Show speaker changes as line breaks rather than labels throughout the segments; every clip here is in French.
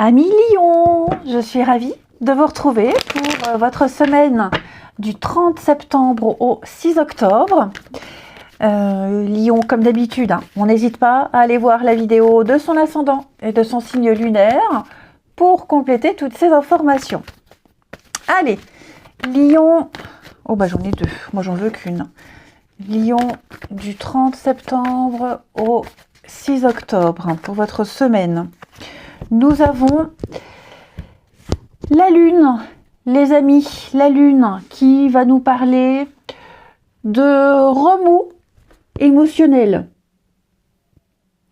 Amis Lion, je suis ravie de vous retrouver pour votre semaine du 30 septembre au 6 octobre. Lion, comme d'habitude, on n'hésite pas à aller voir la vidéo de son ascendant et de son signe lunaire pour compléter toutes ces informations. Allez, Lion, oh bah j'en ai deux, moi j'en veux qu'une. Lion du 30 septembre au 6 octobre pour votre semaine. Nous avons la Lune, les amis, la Lune qui va nous parler de remous émotionnels.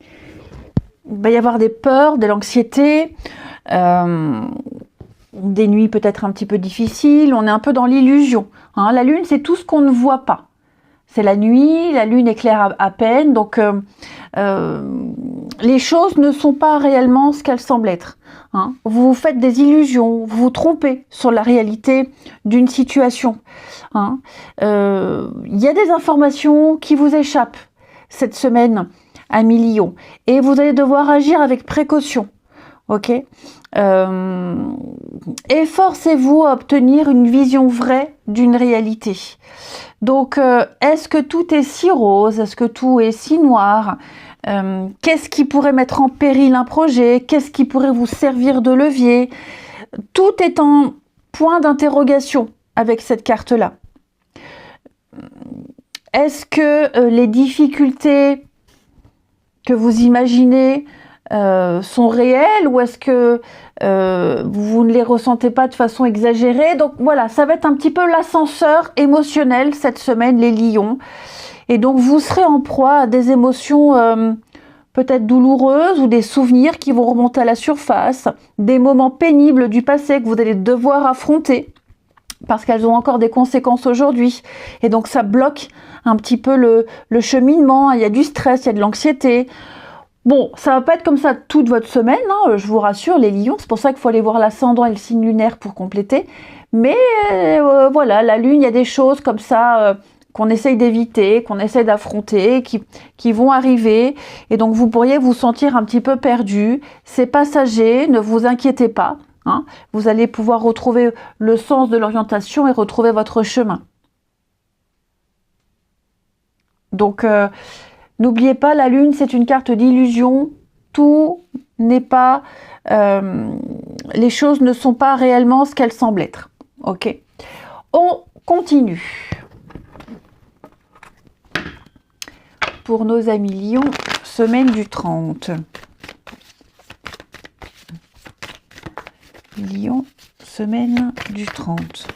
Il va y avoir des peurs, de l'anxiété, des nuits peut-être un petit peu difficiles, on est un peu dans l'illusion. La Lune, c'est tout ce qu'on ne voit pas. C'est la nuit, la Lune éclaire à peine, donc les choses ne sont pas réellement ce qu'elles semblent être. Vous vous faites des illusions, vous vous trompez sur la réalité d'une situation. Il y a des informations qui vous échappent cette semaine, amis Lion, et vous allez devoir agir avec précaution. Ok, efforcez-vous à obtenir une vision vraie d'une réalité. Donc, est-ce que tout est si rose? Est-ce que tout est si noir? Qu'est-ce qui pourrait mettre en péril un projet? Qu'est-ce qui pourrait vous servir de levier? Tout est en point d'interrogation avec cette carte-là. Est-ce que les difficultés que vous imaginez sont réelles ou est-ce que vous ne les ressentez pas de façon exagérée? Donc voilà, ça va être un petit peu l'ascenseur émotionnel cette semaine, les lions. Et donc vous serez en proie à des émotions peut-être douloureuses ou des souvenirs qui vont remonter à la surface, des moments pénibles du passé que vous allez devoir affronter parce qu'elles ont encore des conséquences aujourd'hui. Et donc ça bloque un petit peu le cheminement, il y a du stress, il y a de l'anxiété. Bon, ça va pas être comme ça toute votre semaine, je vous rassure les lions, c'est pour ça qu'il faut aller voir l'ascendant et le signe lunaire pour compléter. Mais voilà, la lune, il y a des choses comme ça qu'on essaye d'éviter, qu'on essaye d'affronter, qui vont arriver. Et donc vous pourriez vous sentir un petit peu perdu. C'est passager, ne vous inquiétez pas. Vous allez pouvoir retrouver le sens de l'orientation et retrouver votre chemin. Donc n'oubliez pas, la Lune, c'est une carte d'illusion. Tout n'est pas... les choses ne sont pas réellement ce qu'elles semblent être. Ok. On continue. Pour nos amis Lions, semaine du 30. Lion, semaine du 30.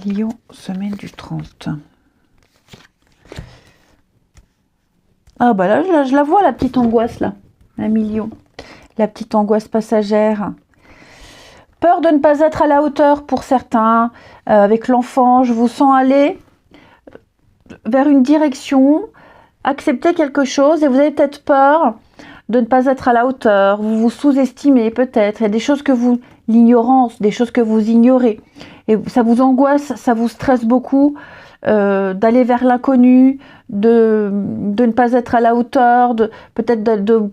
Lion, semaine du 30. Ah bah là, je la vois, la petite angoisse là, un million. La petite angoisse passagère. Peur de ne pas être à la hauteur pour certains. Avec l'enfant, je vous sens aller vers une direction, accepter quelque chose et vous avez peut-être peur de ne pas être à la hauteur. Vous vous sous-estimez peut-être. Il y a des choses que vous... L'ignorance, des choses que vous ignorez. Et ça vous angoisse, ça vous stresse beaucoup d'aller vers l'inconnu, de ne pas être à la hauteur, peut-être de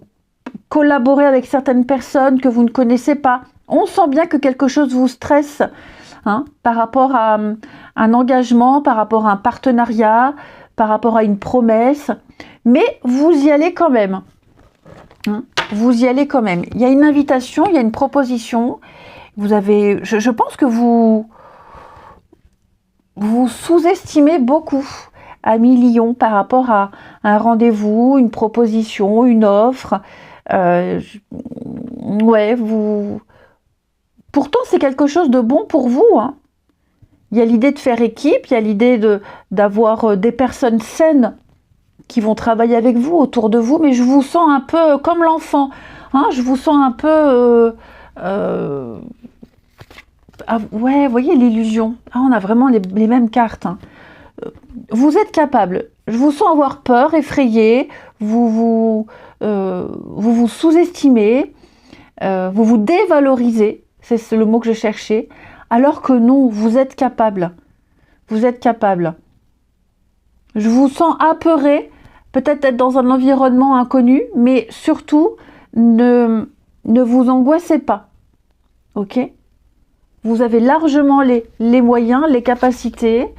collaborer avec certaines personnes que vous ne connaissez pas. On sent bien que quelque chose vous stresse par rapport à un engagement, par rapport à un partenariat, par rapport à une promesse. Mais vous y allez quand même. Vous y allez quand même. Il y a une invitation, il y a une proposition. Vous avez, je pense que vous sous-estimez beaucoup, amis Lion, par rapport à un rendez-vous, une proposition, une offre. Pourtant, c'est quelque chose de bon pour vous. Il y a l'idée de faire équipe, il y a l'idée d'avoir des personnes saines qui vont travailler avec vous, autour de vous, mais je vous sens un peu comme l'enfant. Je vous sens un peu... ouais, vous voyez l'illusion. On a vraiment les mêmes cartes. Vous êtes capable. Je vous sens avoir peur, effrayé. Vous vous sous-estimez. Vous vous dévalorisez. C'est le mot que je cherchais. Alors que non, vous êtes capable. Vous êtes capable. Je vous sens apeuré, peut-être être dans un environnement inconnu, mais surtout, ne vous angoissez pas. Ok? Vous avez largement les moyens, les capacités,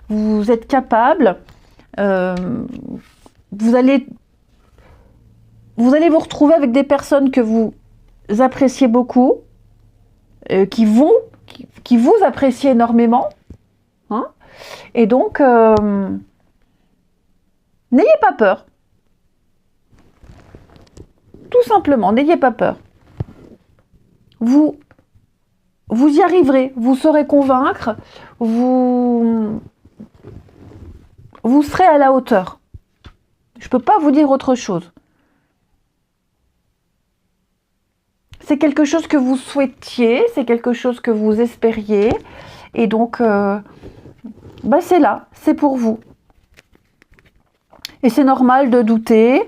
vous êtes capable, vous allez vous retrouver avec des personnes que vous appréciez beaucoup, qui vous apprécient énormément, hein, et donc n'ayez pas peur. Tout simplement, n'ayez pas peur. Vous y arriverez, vous saurez convaincre, vous serez à la hauteur. Je ne peux pas vous dire autre chose. C'est quelque chose que vous souhaitiez, c'est quelque chose que vous espériez, et donc c'est là, c'est pour vous. Et c'est normal de douter,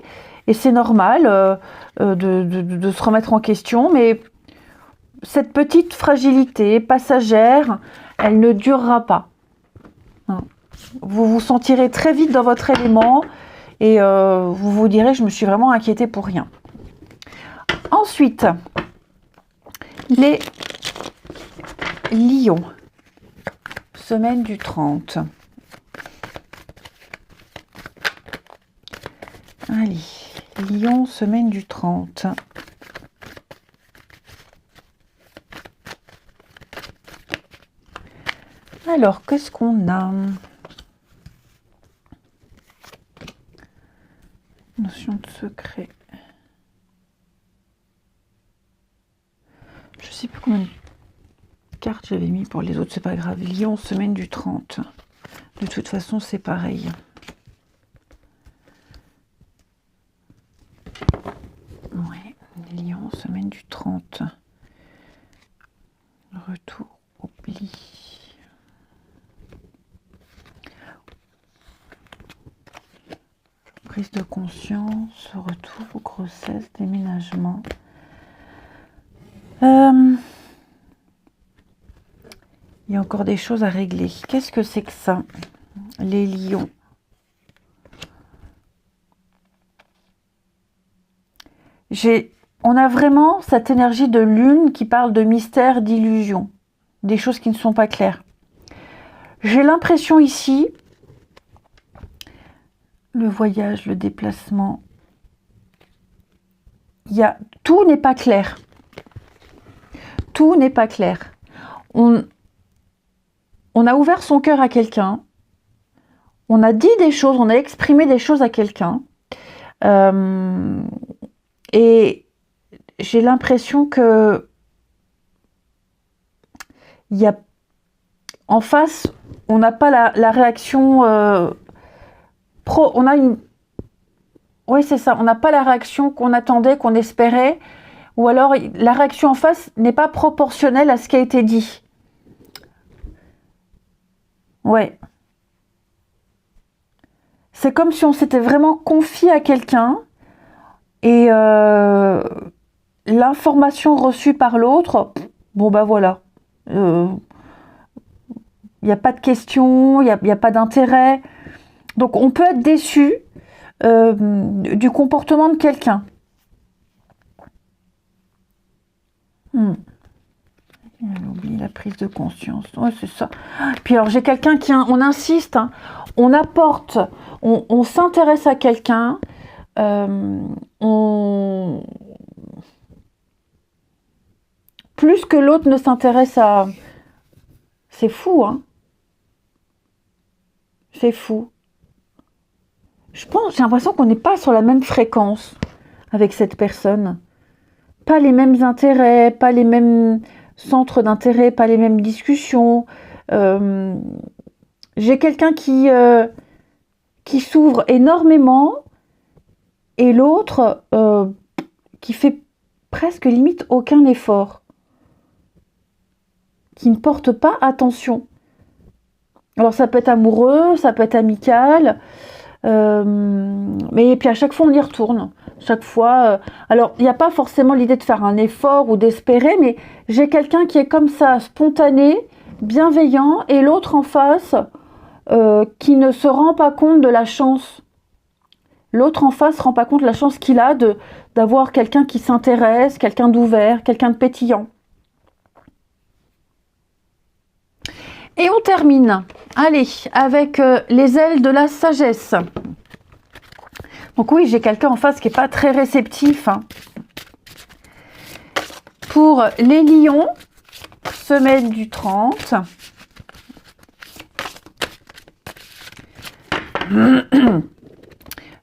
et c'est normal de se remettre en question, mais cette petite fragilité passagère, elle ne durera pas. Vous vous sentirez très vite dans votre élément et vous vous direz, je me suis vraiment inquiétée pour rien. Ensuite, les lions, semaine du 30. Allez, lion, semaine du 30. Alors, qu'est-ce qu'on a? Notion de secret. Je sais plus combien de cartes j'avais mis pour les autres, c'est pas grave. Lion, semaine du 30. De toute façon, c'est pareil. Ouais, Lion, semaine du 30. Retour, oubli. Prise de conscience, retour, grossesse, déménagement. Il y a encore des choses à régler. Qu'est-ce que c'est que ça, les lions? On a vraiment cette énergie de lune qui parle de mystère, d'illusion, des choses qui ne sont pas claires. J'ai l'impression ici, le voyage, le déplacement, tout n'est pas clair. Tout n'est pas clair. On a ouvert son cœur à quelqu'un, on a dit des choses, on a exprimé des choses à quelqu'un, et j'ai l'impression que en face, on n'a pas la réaction oui, c'est ça, on n'a pas la réaction qu'on attendait, qu'on espérait, ou alors la réaction en face n'est pas proportionnelle à ce qui a été dit. Ouais. C'est comme si on s'était vraiment confié à quelqu'un et l'information reçue par l'autre, bon bah voilà. Il n'y a pas de question, il n'y a pas d'intérêt. Donc on peut être déçu du comportement de quelqu'un. On oublie la prise de conscience. Ouais, c'est ça. Puis alors j'ai quelqu'un on insiste, hein, on apporte, on s'intéresse à quelqu'un, plus que l'autre ne s'intéresse à. C'est fou, hein. C'est fou. J'ai l'impression qu'on n'est pas sur la même fréquence avec cette personne. Pas les mêmes intérêts, pas les mêmes centres d'intérêt, pas les mêmes discussions. J'ai quelqu'un qui s'ouvre énormément et l'autre qui fait presque limite aucun effort, qui ne porte pas attention. Alors ça peut être amoureux, ça peut être amical, mais puis à chaque fois on y retourne. Chaque fois, alors il n'y a pas forcément l'idée de faire un effort ou d'espérer, mais j'ai quelqu'un qui est comme ça, spontané, bienveillant, et l'autre en face, qui ne se rend pas compte de la chance. L'autre en face ne se rend pas compte de la chance qu'il a d'avoir quelqu'un qui s'intéresse, quelqu'un d'ouvert, quelqu'un de pétillant. Et on termine, allez, avec les ailes de la sagesse. Donc oui, j'ai quelqu'un en face qui n'est pas très réceptif. Hein. Pour les lions, semaine du 30.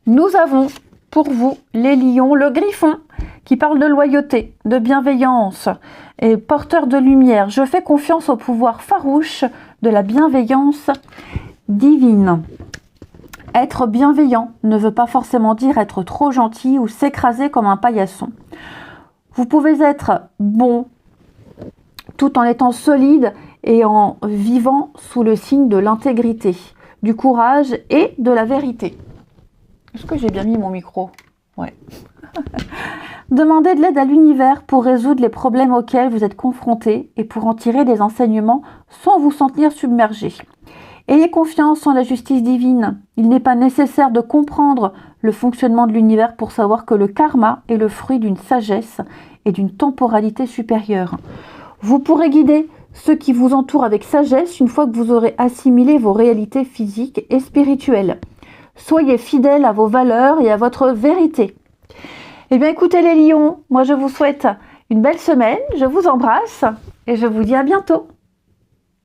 Nous avons pour vous, les lions, le griffon qui parle de loyauté, de bienveillance et porteur de lumière. Je fais confiance au pouvoir farouche de la bienveillance divine. Être bienveillant ne veut pas forcément dire être trop gentil ou s'écraser comme un paillasson. Vous pouvez être bon tout en étant solide et en vivant sous le signe de l'intégrité, du courage et de la vérité. Est-ce que j'ai bien mis mon micro? Ouais. Demandez de l'aide à l'univers pour résoudre les problèmes auxquels vous êtes confrontés et pour en tirer des enseignements sans vous sentir submergé. Ayez confiance en la justice divine. Il n'est pas nécessaire de comprendre le fonctionnement de l'univers pour savoir que le karma est le fruit d'une sagesse et d'une temporalité supérieure. Vous pourrez guider ceux qui vous entourent avec sagesse une fois que vous aurez assimilé vos réalités physiques et spirituelles. Soyez fidèles à vos valeurs et à votre vérité. Eh bien écoutez les lions, moi je vous souhaite une belle semaine, je vous embrasse et je vous dis à bientôt.